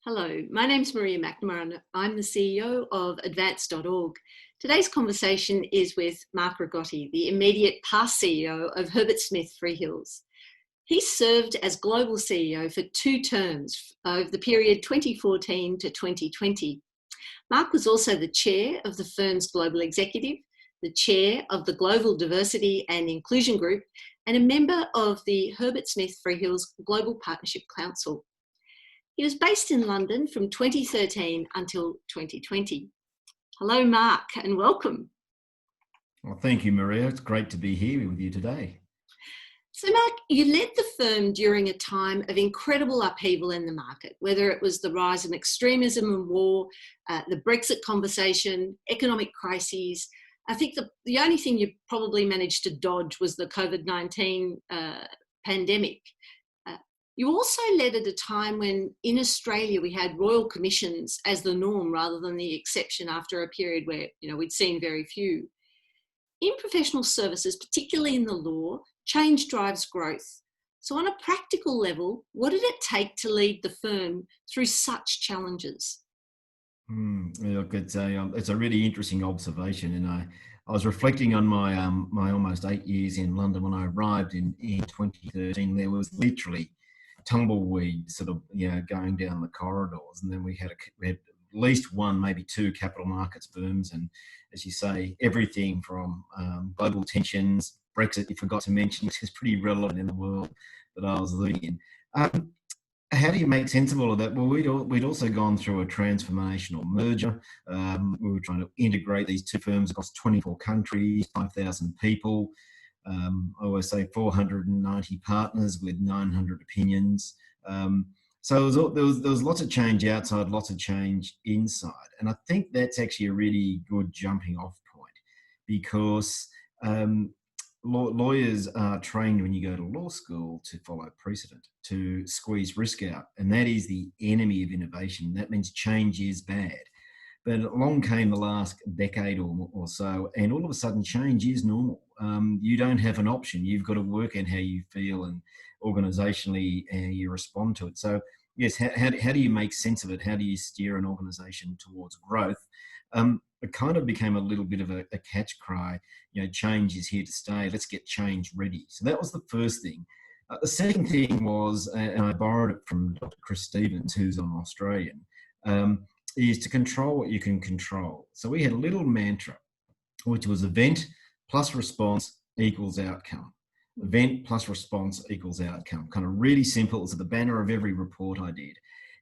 Hello, my name's Maria McNamara and I'm the CEO of Advance.org. Today's conversation is with Mark Rigotti, the immediate past CEO of Herbert Freehills. He served as global CEO for 2 terms over the period 2014 to 2020. Mark was also the chair of the firm's global executive, the chair of the Global Diversity and Inclusion Group, and a member of the Herbert Freehills Global Partnership Council. He was based in London from 2013 until 2020. Hello, Mark, and welcome. Well, thank you, Maria. It's great to be here with you today. So, Mark, you led the firm during a time of incredible upheaval in the market, whether it was the rise of extremism and war, the Brexit conversation, economic crises. I think the only thing you probably managed to dodge was the COVID-19 pandemic. You also led at a time when in Australia we had royal commissions as the norm rather than the exception after a period where we'd seen very few. In professional services, particularly in the law, change drives growth. So on a practical level, what did it take to lead the firm through such challenges? Look, it's a really interesting observation, and I was reflecting on my my almost 8 years in London. When I arrived in 2013, there was literally tumbleweed going down the corridors, and then we had at least one, maybe 2 capital markets booms, and as you say, everything from global tensions, Brexit, you forgot to mention, which is pretty relevant in the world that I was living in. How do you make sense of all of that? Well, we'd also gone through a transformational merger. We were trying to integrate these 2 firms across 24 countries, 5,000 people. I always say 490 partners with 900 opinions. So there was lots of change outside, lots of change inside. And I think that's actually a really good jumping off point, because lawyers are trained when you go to law school to follow precedent, to squeeze risk out. And that is the enemy of innovation. That means change is bad. But along came the last decade or so, and all of a sudden change is normal. You don't have an option. You've got to work in how you feel and organisationally you respond to it. So yes, how do you make sense of it? How do you steer an organisation towards growth? It kind of became a little bit of a catch cry. Change is here to stay. Let's get change ready. So that was the first thing. The second thing was, and I borrowed it from Dr. Chris Stevens, who's an Australian, is to control what you can control. So we had a little mantra, which was event plus response equals outcome. Event plus response equals outcome. Kind of really simple. It's at the banner of every report I did.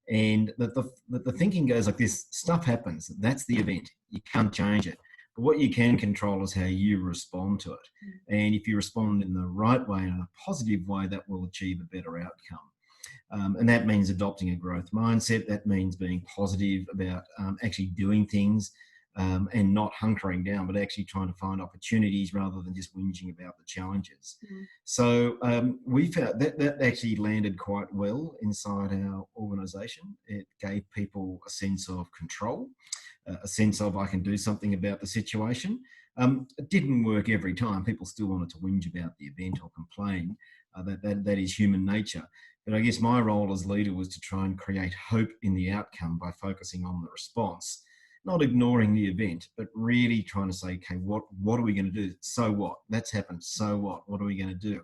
And the thinking goes like this: stuff happens. That's the event. You can't change it. But what you can control is how you respond to it. And if you respond in the right way, in a positive way, that will achieve a better outcome. And that means adopting a growth mindset. That means being positive about actually doing things and not hunkering down, but actually trying to find opportunities rather than just whinging about the challenges. So we found that actually landed quite well inside our organisation. It gave people a sense of control, a sense of I can do something about the situation. It didn't work every time. People still wanted to whinge about the event or complain. That is human nature. But I guess my role as leader was to try and create hope in the outcome by focusing on the response, not ignoring the event, but really trying to say, okay, what are we going to do? So what? That's happened. So what? What are we going to do?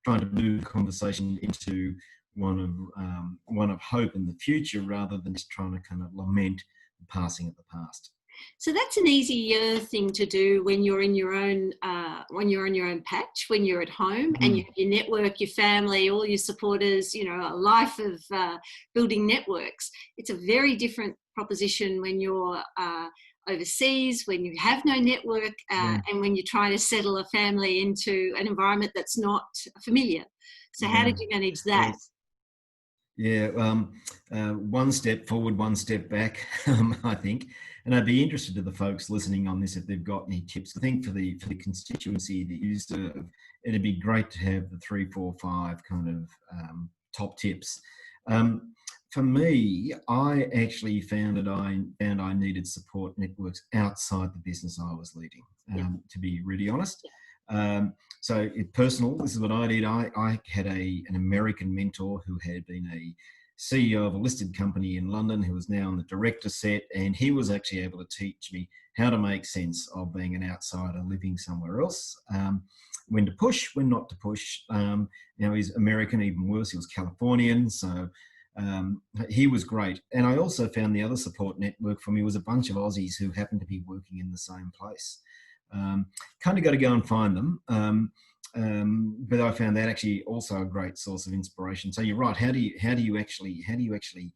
Trying to move the conversation into one of hope in the future rather than just trying to kind of lament the passing of the past. So that's an easier thing to do when you're in your own patch, when you're at home and you have your network, your family, all your supporters, a life of building networks. It's a very different proposition when you're overseas, when you have no network, and when you're trying to settle a family into an environment that's not familiar. So how did you manage that? Yeah, one step forward, one step back, I think. And I'd be interested to the folks listening on this if they've got any tips. I think for the constituency that you serve, it'd be great to have the 3, 4, 5 kind of top tips. For me, I actually found I needed support networks outside the business I was leading, to be really honest. So personal, this is what I did. I had an American mentor who had been CEO of a listed company in London who was now on the director set, and he was actually able to teach me how to make sense of being an outsider living somewhere else, when to push, when not to push. Now he's American, even worse, he was Californian, so he was great. And I also found the other support network for me was a bunch of Aussies who happened to be working in the same place. Kind of got to go and find them. But I found that actually also a great source of inspiration. So you're right. How do you actually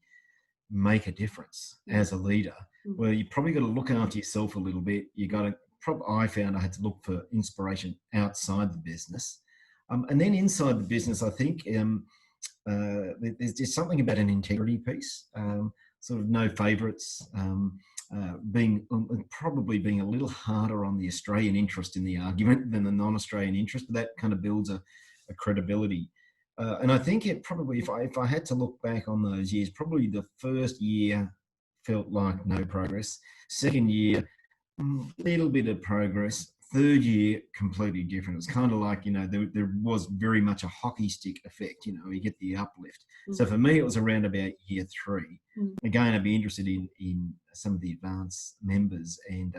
make a difference as a leader? Well, you probably got to look after yourself a little bit. You got to. I found I had to look for inspiration outside the business, and then inside the business, I think there's just something about an integrity piece. Sort of no favourites. Probably being a little harder on the Australian interest in the argument than the non-Australian interest, but that kind of builds a credibility. And I think it probably, if I had to look back on those years, probably the first year felt like no progress. Second year, little bit of progress. Third year, completely different. It was kind of like, there was very much a hockey stick effect, you get the uplift. So for me, it was around about year 3. Again, I'd be interested in some of the advanced members and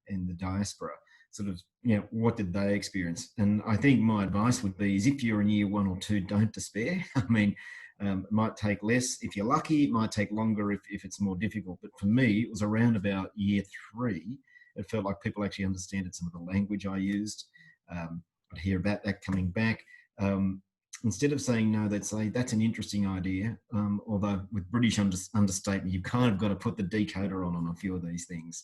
the diaspora, sort of, what did they experience? And I think my advice would be is if you're in year 1 or 2, don't despair. I mean, it might take less if you're lucky. It might take longer if it's more difficult. But for me, it was around about year 3. It felt like people actually understood some of the language I used. I'd hear about that coming back. Instead of saying no, they'd say, that's an interesting idea. Although with British understatement, you've kind of got to put the decoder on a few of these things.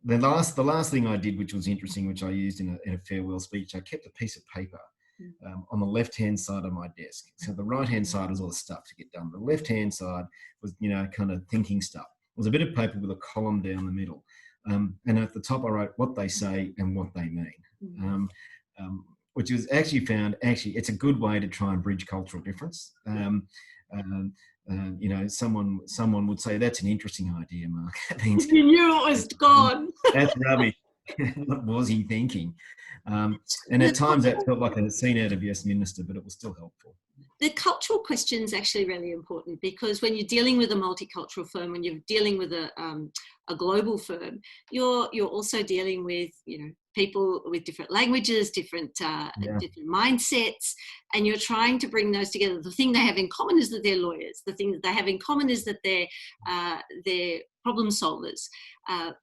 The last thing I did, which was interesting, which I used in a farewell speech, I kept a piece of paper on the left-hand side of my desk. So the right-hand side was all the stuff to get done. The left-hand side was, kind of thinking stuff. It was a bit of paper with a column down the middle. And at the top, I wrote what they say and what they mean, which is it's a good way to try and bridge cultural difference. Someone would say, that's an interesting idea, Mark. That means, you knew it was gone. That's rubbish. What was he thinking? And at times that felt like a scene out of Yes Minister, but it was still helpful. The cultural question is actually really important, because when you're dealing with a multicultural firm, when you're dealing with a global firm, you're also dealing with people with different languages, different mindsets, and you're trying to bring those together. The thing they have in common is that they're lawyers. The thing that they have in common is that they're problem solvers.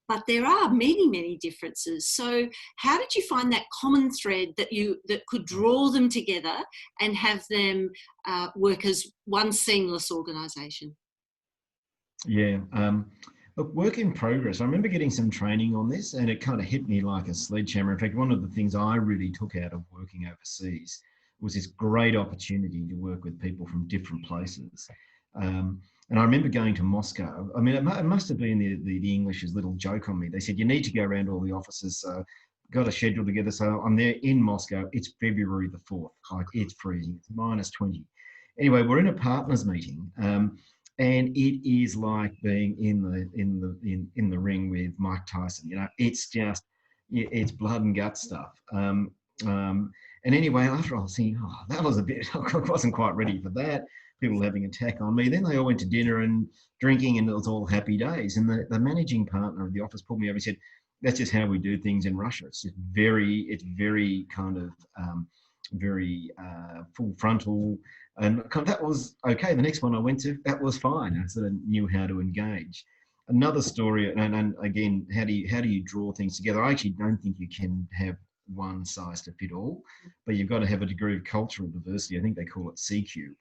But there are many, many differences. So how did you find that common thread that could draw them together and have them work as one seamless organisation? Yeah. Look, work in progress. I remember getting some training on this, and it kind of hit me like a sledgehammer. In fact, one of the things I really took out of working overseas was this great opportunity to work with people from different places. And I remember going to Moscow. I mean, it must have been the English's little joke on me. They said, you need to go around all the offices. So got a schedule together. So I'm there in Moscow. It's February the 4th. Like, it's freezing. It's -20. Anyway, we're in a partners meeting. And it is like being in the ring with Mike Tyson. It's just, it's blood and guts stuff. And anyway, after I was thinking, that was a bit, I wasn't quite ready for that. People having an attack on me. Then they all went to dinner and drinking, and it was all happy days. And the managing partner of the office pulled me over and said, that's just how we do things in Russia. It's just very kind of very full frontal. And that was okay. The next one I went to, that was fine. I sort of knew how to engage. Another story, and again, how do you draw things together? I actually don't think you can have one size to fit all, but you've got to have a degree of cultural diversity. I think they call it CQ,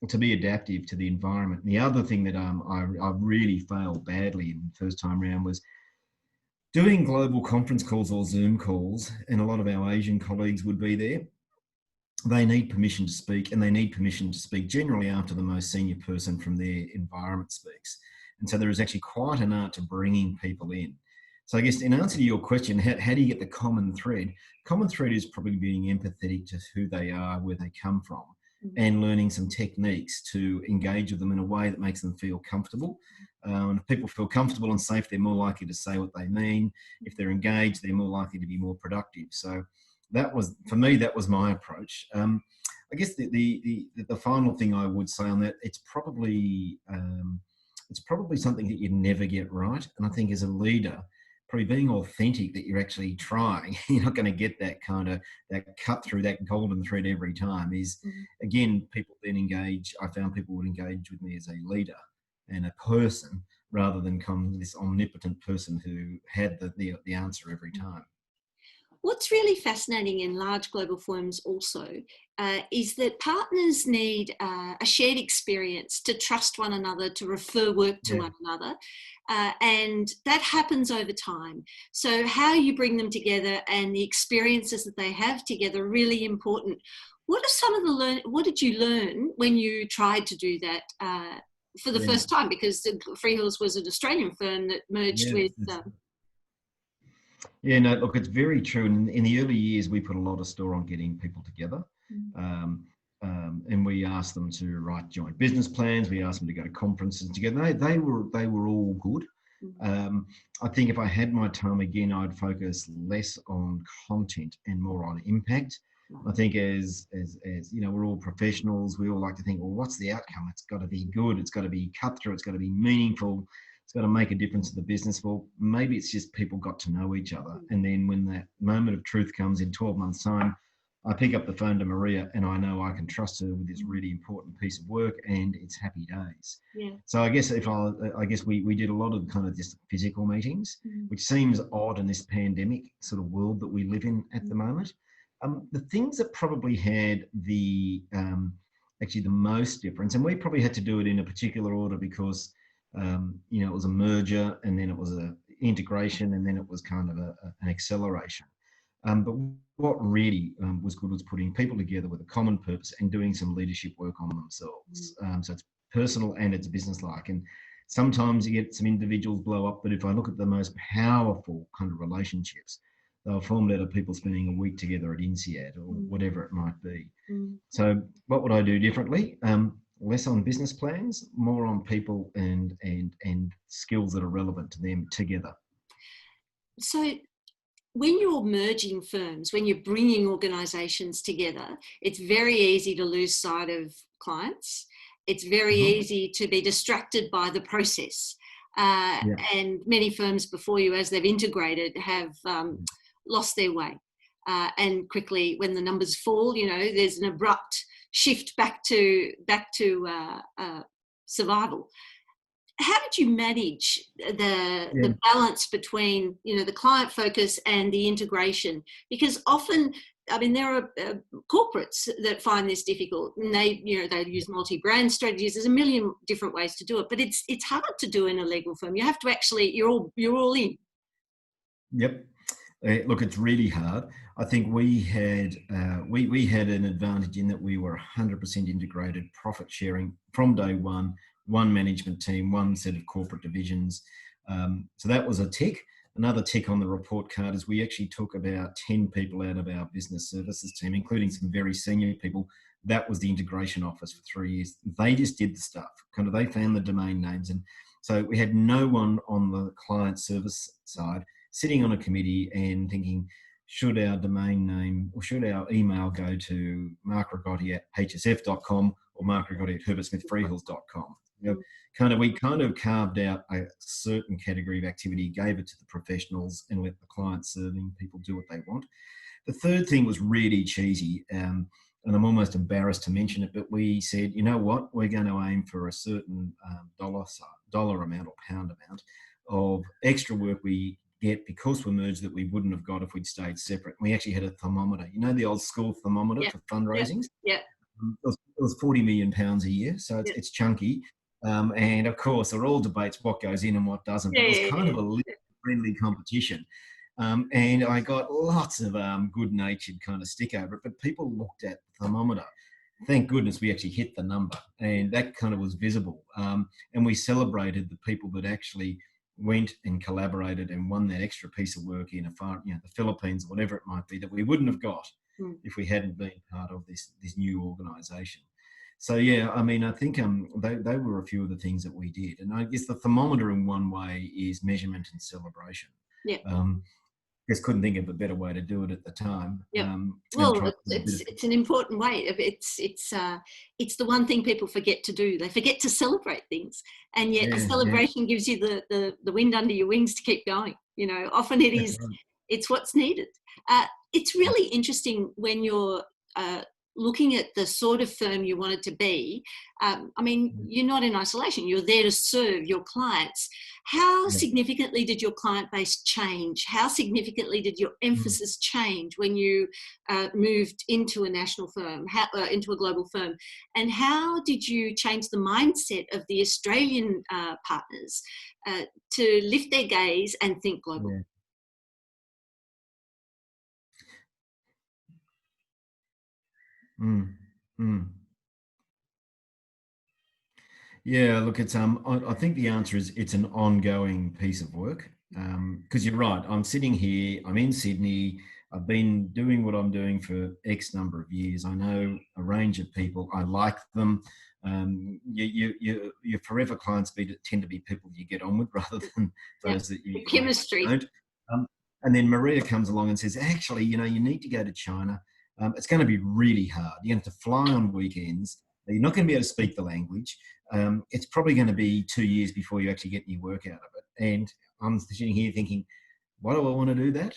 to be adaptive to the environment. And the other thing that I really failed badly in the first time round was doing global conference calls or Zoom calls, and a lot of our Asian colleagues would be there. They need permission to speak, and they need permission to speak generally after the most senior person from their environment speaks. And so there is actually quite an art to bringing people in. So I guess in answer to your question, how do you get the common thread? Common thread is probably being empathetic to who they are, where they come from, and learning some techniques to engage with them in a way that makes them feel comfortable. And if people feel comfortable and safe, they're more likely to say what they mean. If they're engaged, they're more likely to be more productive. So that was, for me, that was my approach. I I guess the final thing I would say on that, it's probably something that you never get right. And I think as a leader, probably being authentic that you're actually trying, you're not going to get that kind of that cut through that golden thread every time. Is again, people then engage. I found people would engage with me as a leader and a person rather than come this omnipotent person who had the answer every time. What's really fascinating in large global firms also is that partners need a shared experience to trust one another, to refer work to one another. And that happens over time. So how you bring them together and the experiences that they have together are really important. What are some of what did you learn when you tried to do that for the first time? Because Freehills was an Australian firm that merged with... Yeah, no, look, it's very true. In the early years, we put a lot of store on getting people together. And we asked them to write joint business plans. We asked them to go to conferences together. They were all good. I think if I had my time again, I'd focus less on content and more on impact. I think as you know, we're all professionals. We all like to think, well, what's the outcome? It's got to be good. It's got to be cut through. It's got to be meaningful. It's got to make a difference to the business. Well, maybe it's just people got to know each other. And then when that moment of truth comes in 12 months' time, I pick up the phone to Maria and I know I can trust her with this really important piece of work, and it's happy days. So I guess we did a lot of kind of just physical meetings, which seems odd in this pandemic sort of world that we live in at the moment. The things that probably had actually the most difference, and we probably had to do it in a particular order because it was a merger, and then it was an integration, and then it was kind of an acceleration. But what really was good was putting people together with a common purpose and doing some leadership work on themselves. So it's personal and it's business-like. And sometimes you get some individuals blow up, but if I look at the most powerful kind of relationships, they were formed out of people spending a week together at INSEAD or whatever it might be. So what would I do differently? Less on business plans, more on people and skills that are relevant to them together. So when you're merging firms, when you're bringing organisations together, it's very easy to lose sight of clients. It's very easy to be distracted by the process. And many firms before you, as they've integrated, have lost their way. And quickly, when the numbers fall, there's an abrupt shift back to survival. How did you manage the balance between the client focus and the integration? Because often, there are corporates that find this difficult, and they use multi-brand strategies. There's a million different ways to do it, but it's hard to do in a legal firm. You have to actually you're all in. Yep. Look, it's really hard. I think we had an advantage in that we were 100% integrated, profit sharing from day one management team, one set of corporate divisions. So that was a tick. Another tick on the report card is we actually took about 10 people out of our business services team, including some very senior people. That was the integration office for 3 years. They just did the stuff. Kind of they found the domain names. And so we had no one on the client service side sitting on a committee and thinking, should our domain name or should our email go to Mark Rigotti at hsf.com or Mark Rigotti at herbertsmithfreehills.com? We kind of carved out a certain category of activity, gave it to the professionals, and let the client serving people do what they want. The third thing was really cheesy, and I'm almost embarrassed to mention it, but we said, you know what, we're going to aim for a certain dollar amount or pound amount of extra work we get because we're merged that we wouldn't have got if we'd stayed separate. We actually had a thermometer, the old school thermometer for fundraisings. It was 40 million pounds a year, so it's chunky. And of course, there are all debates what goes in and what doesn't. But it was kind of a friendly competition. And I got lots of good-natured kind of stick over it, but people looked at the thermometer. Thank goodness we actually hit the number, and that kind of was visible. And we celebrated the people that actually went and collaborated and won that extra piece of work in the Philippines or whatever it might be that we wouldn't have got if we hadn't been part of this new organisation. So I think they were a few of the things that we did, and I guess the thermometer in one way is measurement and celebration. just couldn't think of a better way to do it at the time. Yep. And Well, try it's an important way. It's the one thing people forget to do. They forget to celebrate things, and yet a yeah, celebration gives you the wind under your wings to keep going. You know, often it that's is right. it's what's needed. It's really interesting when you're looking at the sort of firm you wanted to be. I mean, you're not in isolation. You're there to serve your clients. How Yeah. significantly did your client base change? How significantly did your Mm. emphasis change when you moved into a national firm, into a global firm? And how did you change the mindset of the Australian partners to lift their gaze and think global? Yeah. Mm. Mm. Yeah, look, it's I think the answer is it's an ongoing piece of work. Because you're right, I'm sitting here, I'm in Sydney, I've been doing what I'm doing for X number of years. I know a range of people, I like them. Your forever clients tend to be people you get on with rather than Yeah, those that the you chemistry. don't. Um, and then Maria comes along and says, actually, you need to go to China. It's going to be really hard. You're going to have to fly on weekends. You're not going to be able to speak the language. It's probably going to be 2 years before you actually get any work out of it. And I'm sitting here thinking, why do I want to do that?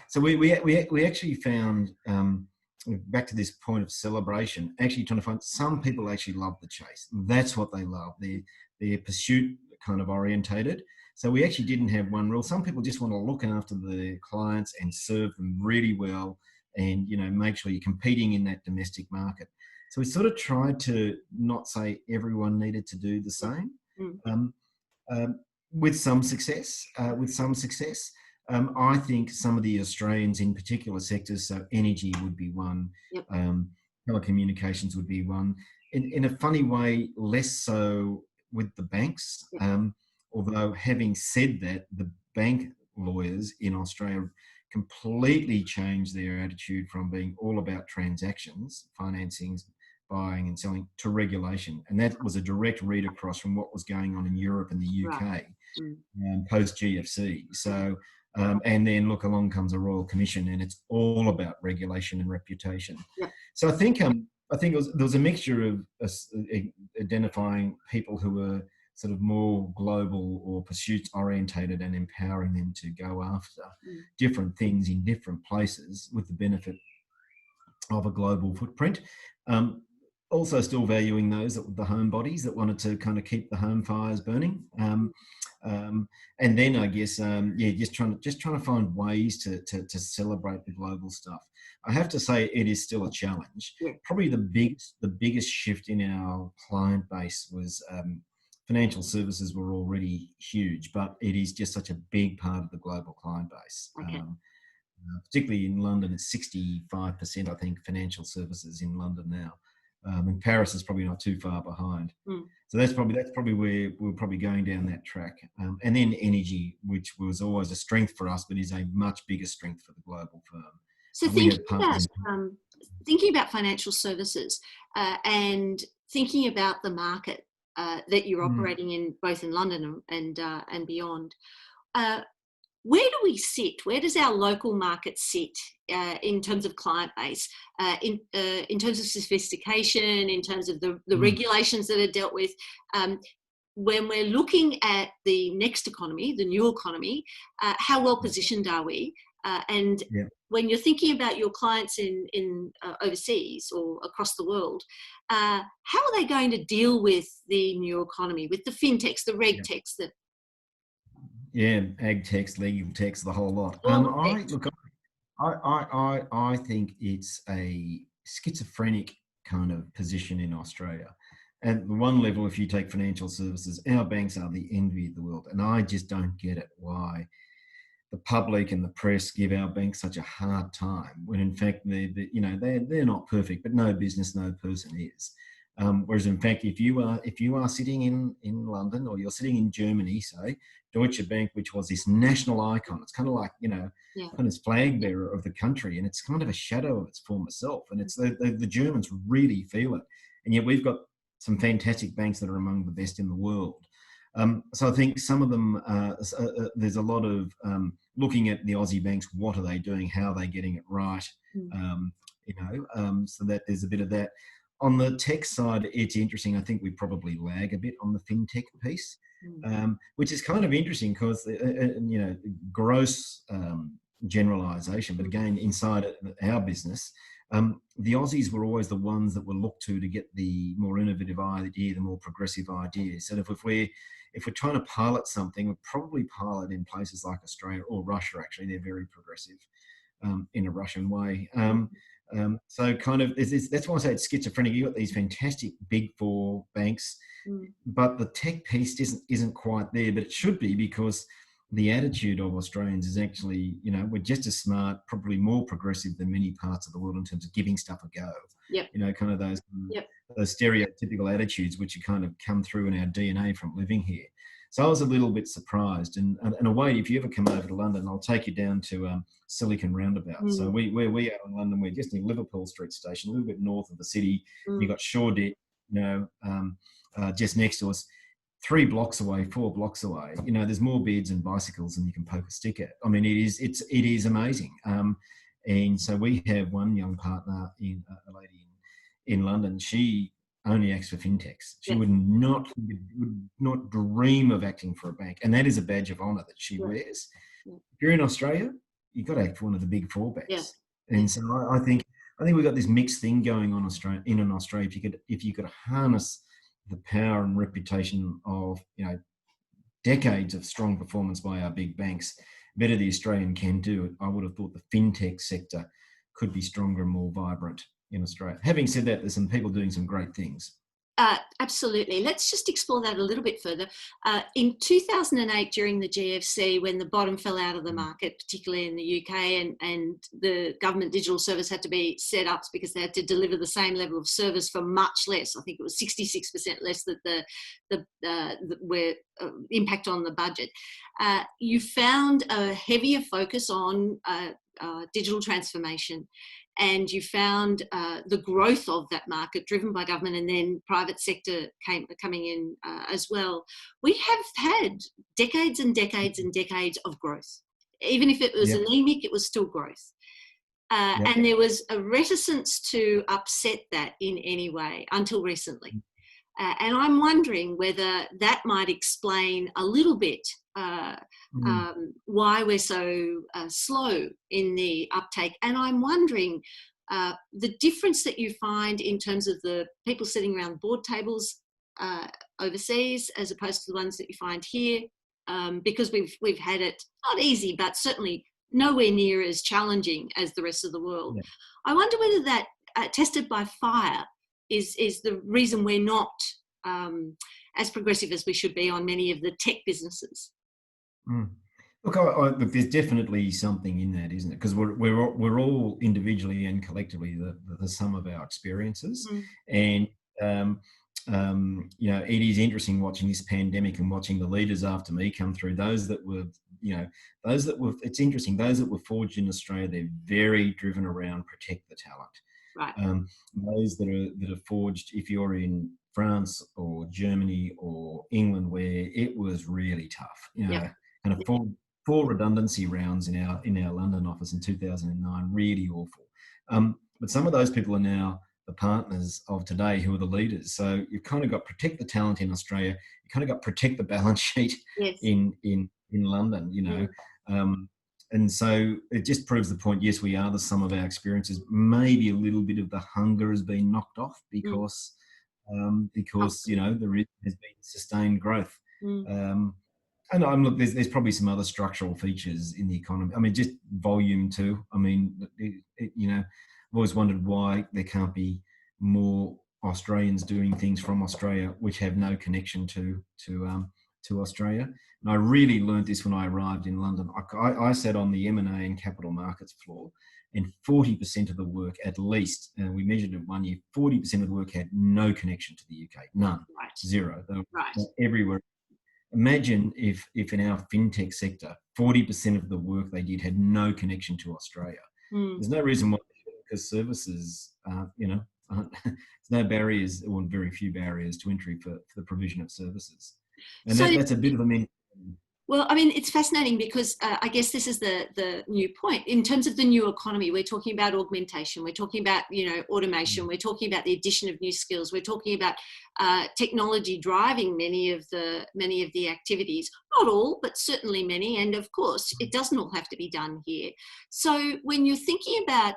So we actually found, back to this point of celebration, actually trying to find some people actually love the chase. That's what they love. They're pursuit kind of orientated. So we actually didn't have one rule. Some people just want to look after the clients and serve them really well, and make sure you're competing in that domestic market. So we sort of tried to not say everyone needed to do the same. Mm. Um, um, with some success. I think some of the Australians in particular sectors, so energy would be one, Yep. telecommunications would be one. In a funny way, less so with the banks. Yep. Although having said that, the bank lawyers in Australia completely changed their attitude from being all about transactions, financings, buying and selling, to regulation. And that was a direct read across from what was going on in Europe and the Right. UK Mm. post GFC. So, and then look, along comes a Royal Commission, and it's all about regulation and reputation. Yep. So I think there was a mixture of identifying people who were sort of more global or pursuits orientated and empowering them to go after different things in different places with the benefit of a global footprint. Also still valuing those the homebodies that wanted to kind of keep the home fires burning. And then I guess, just trying to find ways to celebrate the global stuff. I have to say it is still a challenge. Yeah. Probably the biggest shift in our client base was, financial services were already huge, but it is just such a big part of the global client base. Okay. Particularly in London, it's 65%, I think, financial services in London now. And Paris is probably not too far behind. Mm. So that's probably where we're probably going down that track. And then energy, which was always a strength for us, but is a much bigger strength for the global firm. So We have partners thinking about financial services and thinking about the market that you're operating in, both in London and beyond. Where do we sit? Where does our local market sit in terms of client base, in terms of sophistication, in terms of the regulations that are dealt with? When we're looking at the next economy, the new economy, how well positioned are we? And when you're thinking about your clients in overseas or across the world, how are they going to deal with the new economy, with the fintechs, the reg techs, the ag techs, legal techs, the whole lot. I think it's a schizophrenic kind of position in Australia. At one level, if you take financial services, our banks are the envy of the world, and I just don't get it why the public and the press give our banks such a hard time when, in fact, they're not perfect, but no business, no person is. Whereas, in fact, if you are sitting in London, or you're sitting in Germany, say, Deutsche Bank, which was this national icon, it's kind of like kind of flag bearer of the country, and it's kind of a shadow of its former self, and it's the Germans really feel it, and yet we've got some fantastic banks that are among the best in the world. So I think some of them, there's a lot of looking at the Aussie banks. What are they doing? How are they getting it right? Um, so that there's a bit of that. On the tech side, it's interesting. I think we probably lag a bit on the fintech piece, which is kind of interesting because, gross generalisation. But again, inside our business, the Aussies were always the ones that were looked to get the more innovative idea, the more progressive ideas. And if we're trying to pilot something, we'd probably pilot in places like Australia or Russia. Actually, they're very progressive in a Russian way. So kind of that's why I say it's schizophrenic. You've got these fantastic big four banks, but the tech piece isn't quite there, but it should be, because the attitude of Australians is actually, we're just as smart, probably more progressive than many parts of the world in terms of giving stuff a go. Yep. Kind of those stereotypical attitudes which kind of come through in our DNA from living here. So I was a little bit surprised. And Wade, if you ever come over to London, I'll take you down to Silicon Roundabout. So where we are in London, we're just near Liverpool Street Station, a little bit north of the city. You've got Shoreditch, just next to us. 3 blocks away, 4 blocks away, there's more beds and bicycles than you can poke a stick at. I mean, it is amazing. And so we have one young partner, a lady in London. She only acts for fintechs. She would not dream of acting for a bank, and that is a badge of honour that she wears. If you're in Australia, you've got to act for one of the big 4 banks. And so I think we've got this mixed thing going on in Australia. If you could harness the power and reputation of decades of strong performance by our big banks, better the Australian can do. I would have thought the fintech sector could be stronger and more vibrant in Australia. Having said that, there's some people doing some great things. Absolutely. Let's just explore that a little bit further. In 2008, during the GFC, when the bottom fell out of the market, particularly in the UK, and the government digital service had to be set up because they had to deliver the same level of service for much less. I think it was 66% less that the impact on the budget. You found a heavier focus on digital transformation. And you found the growth of that market driven by government, and then private sector coming in as well. We have had decades and decades and decades of growth. Even if it was anemic, it was still growth. And there was a reticence to upset that in any way until recently. And I'm wondering whether that might explain a little bit why we're so slow in the uptake. And I'm wondering the difference that you find in terms of the people sitting around board tables overseas as opposed to the ones that you find here, because we've had it not easy, but certainly nowhere near as challenging as the rest of the world. I wonder whether that tested by fire is the reason we're not as progressive as we should be on many of the tech businesses. Look, there's definitely something in that, isn't it? Because we're all individually and collectively the sum of our experiences, and it is interesting watching this pandemic and watching the leaders after me come through. It's interesting. Those that were forged in Australia, they're very driven around protect the talent. Right. Those that are forged, if you're in France or Germany or England, where it was really tough, kind of four redundancy rounds in our London office in 2009, really awful. But some of those people are now the partners of today, who are the leaders. So you've kind of got protect the talent in Australia. You kind of got protect the balance sheet in London. And so it just proves the point. Yes, we are the sum of our experiences. Maybe a little bit of the hunger has been knocked off because there has been sustained growth. And look, there's probably some other structural features in the economy. I mean, just volume too. I mean, I've always wondered why there can't be more Australians doing things from Australia which have no connection to Australia. And I really learned this when I arrived in London. I sat on the M&A and capital markets floor, and 40% of the work, at least, and we measured it 1 year, 40% of the work had no connection to the UK. None. Right. Zero. They were everywhere. Imagine if in our fintech sector, 40% of the work they did had no connection to Australia. There's no reason why, because services, there's no barriers, or very few barriers to entry for the provision of services. And So, that's a bit of a well, I mean, it's fascinating because I guess this is the new point in terms of the new economy. We're talking about augmentation. We're talking about automation. We're talking about the addition of new skills. We're talking about technology driving many of the activities. Not all, but certainly many. And of course, it doesn't all have to be done here. So when you're thinking about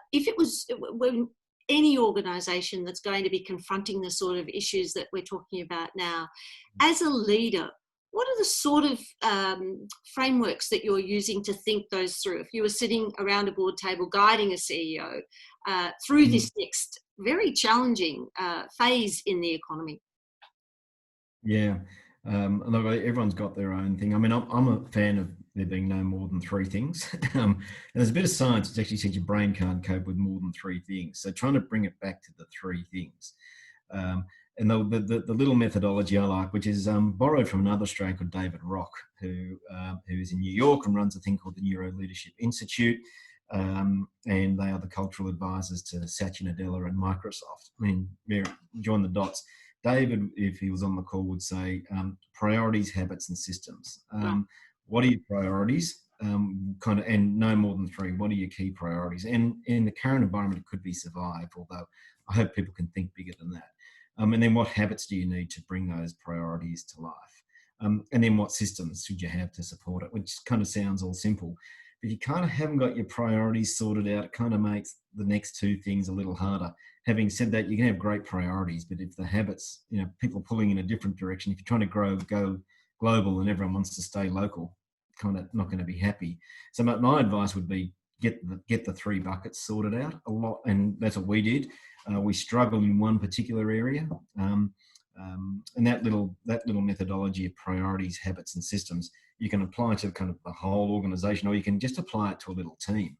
when any organisation that's going to be confronting the sort of issues that we're talking about now, as a leader, what are the sort of frameworks that you're using to think those through? If you were sitting around a board table guiding a CEO through this next very challenging phase in the economy. Yeah. Look, everyone's got their own thing. I mean, I'm a fan of there being no more than three things. And there's a bit of science that actually says your brain can't cope with more than three things. So trying to bring it back to the three things. And the little methodology I like, which is borrowed from another Australian called David Rock, who is in New York and runs a thing called the Neuro Leadership Institute. And they are the cultural advisors to Satya Nadella and Microsoft. I mean, join the dots. David, if he was on the call, would say priorities, habits, and systems. What are your priorities? And no more than three. What are your key priorities? And in the current environment, it could be survive, although I hope people can think bigger than that. And then what habits do you need to bring those priorities to life? And then what systems should you have to support it, which kind of sounds all simple. But if you kind of haven't got your priorities sorted out, it kind of makes the next two things a little harder. Having said that, you can have great priorities, but if the habits, people pulling in a different direction, if you're trying to go global and everyone wants to stay local, kind of not going to be happy. So my advice would be get the three buckets sorted out a lot, and that's what we did. We struggled in one particular area, and that little methodology of priorities, habits, and systems you can apply to kind of the whole organisation, or you can just apply it to a little team.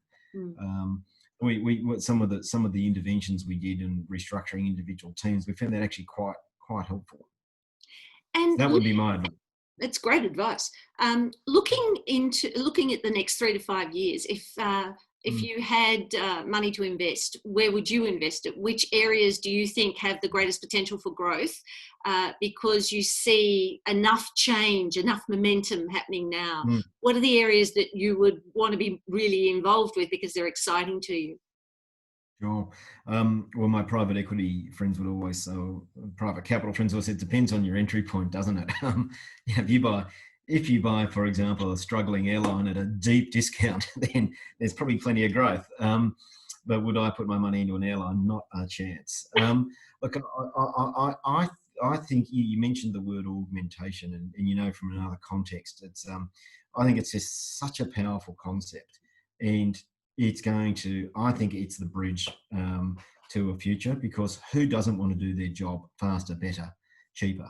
Some of the interventions we did in restructuring individual teams, we found that actually quite helpful. And that would be my advice. It's great advice. Looking at the next 3 to 5 years, if you had money to invest, where would you invest it? Which areas do you think have the greatest potential for growth? Because you see enough change, enough momentum happening now. What are the areas that you would want to be really involved with because they're exciting to you? Sure. Well, my private equity friends would always say, private capital friends always say, it depends on your entry point, doesn't it? If you buy, for example, a struggling airline at a deep discount, then there's probably plenty of growth. But would I put my money into an airline? Not a chance. Look, I think you mentioned the word augmentation, and from another context, it's I think it's just such a powerful concept, and I think it's the bridge to a future, because who doesn't want to do their job faster, better, cheaper?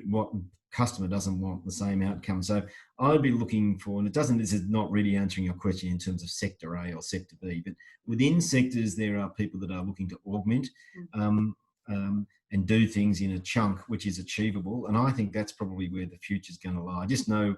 What customer doesn't want the same outcome? So I'd be looking for, and this is not really answering your question in terms of sector A or sector B, but within sectors, there are people that are looking to augment and do things in a chunk, which is achievable. And I think that's probably where the future is going to lie. I just know,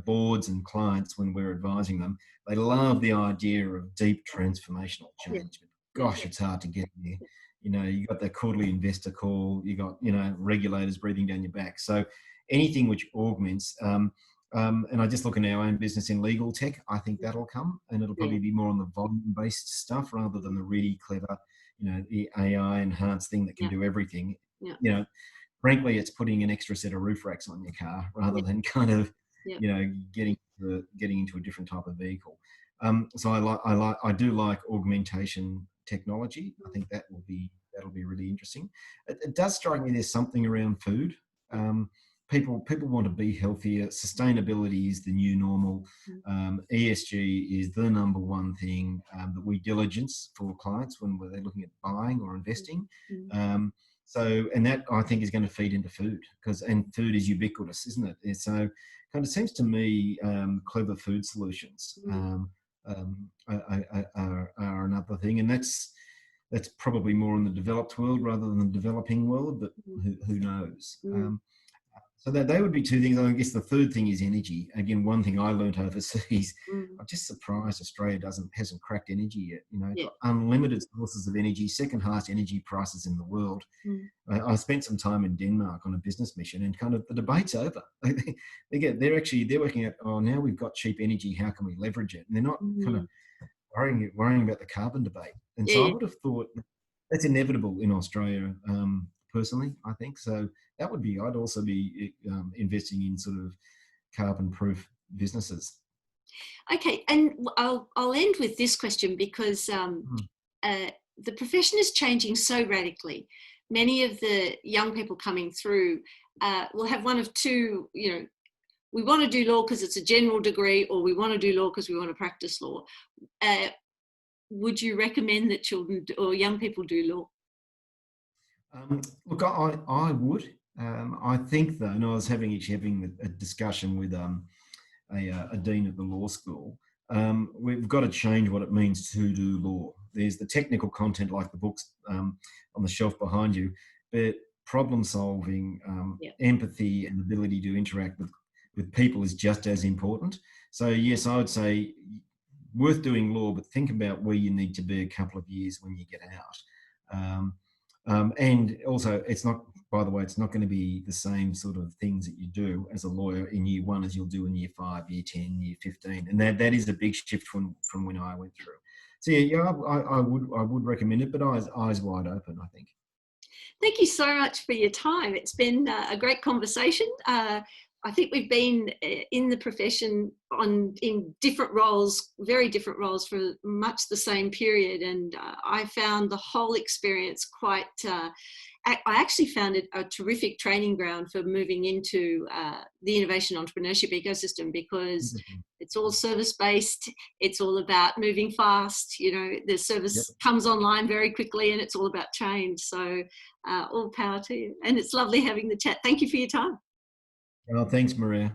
boards and clients, when we're advising them, they love the idea of deep transformational change. But gosh, it's hard to get there. You got that quarterly investor call, you got, regulators breathing down your back. So anything which augments, and I just look in our own business in legal tech, I think that'll come, and it'll probably be more on the volume-based stuff rather than the really clever, the AI enhanced thing that can do everything. Frankly, it's putting an extra set of roof racks on your car rather than kind of, getting into a different type of vehicle. So I do like augmentation technology. I think that'll be really interesting. It does strike me there's something around food. People want to be healthier. Sustainability is the new normal. ESG is the number one thing that we diligence for clients when they're looking at buying or investing. And that, I think, is going to feed into food, and food is ubiquitous, isn't it? And so kind of seems to me clever food solutions are another thing, and that's probably more in the developed world rather than the developing world, but who knows? So that they would be two things. I guess the third thing is energy. Again, one thing I learned overseas, I'm just surprised Australia hasn't cracked energy yet. You know, Yeah. got unlimited sources of energy, second highest energy prices in the world. Mm. I spent some time in Denmark on a business mission, and kind of the debate's over. They're working at, oh, now we've got cheap energy, how can we leverage it? And they're not kind of worrying about the carbon debate. And so I Yeah. would have thought that's inevitable in Australia, personally, I think. So that would be, I'd also be investing in sort of carbon proof businesses. Okay, and I'll end with this question because the profession is changing so radically. Many of the young people coming through will have one of two, you know, we want to do law because it's a general degree, or we want to do law because we want to practice law. Would you recommend that children or young people do law? Look, I would. I think, though, and I was having a discussion with a dean at the law school. We've got to change what it means to do law. There's the technical content, like the books on the shelf behind you, but problem solving, empathy, and ability to interact with people is just as important. So yes, I would say worth doing law, but think about where you need to be a couple of years when you get out. And also, it's not, by the way, it's not going to be the same sort of things that you do as a lawyer in year 1 as you'll do in year 5, year 10, year 15. And that is a big shift from when I went through. So yeah, I would recommend it, but eyes wide open, I think. Thank you so much for your time. It's been a great conversation. I think we've been in the profession in different roles, very different roles, for much the same period, and I found the whole experience quite. I actually found it a terrific training ground for moving into the innovation entrepreneurship ecosystem, because it's all service-based. It's all about moving fast. You know, the service comes online very quickly, and it's all about change. So all power to you. And it's lovely having the chat. Thank you for your time. Well, thanks, Maria.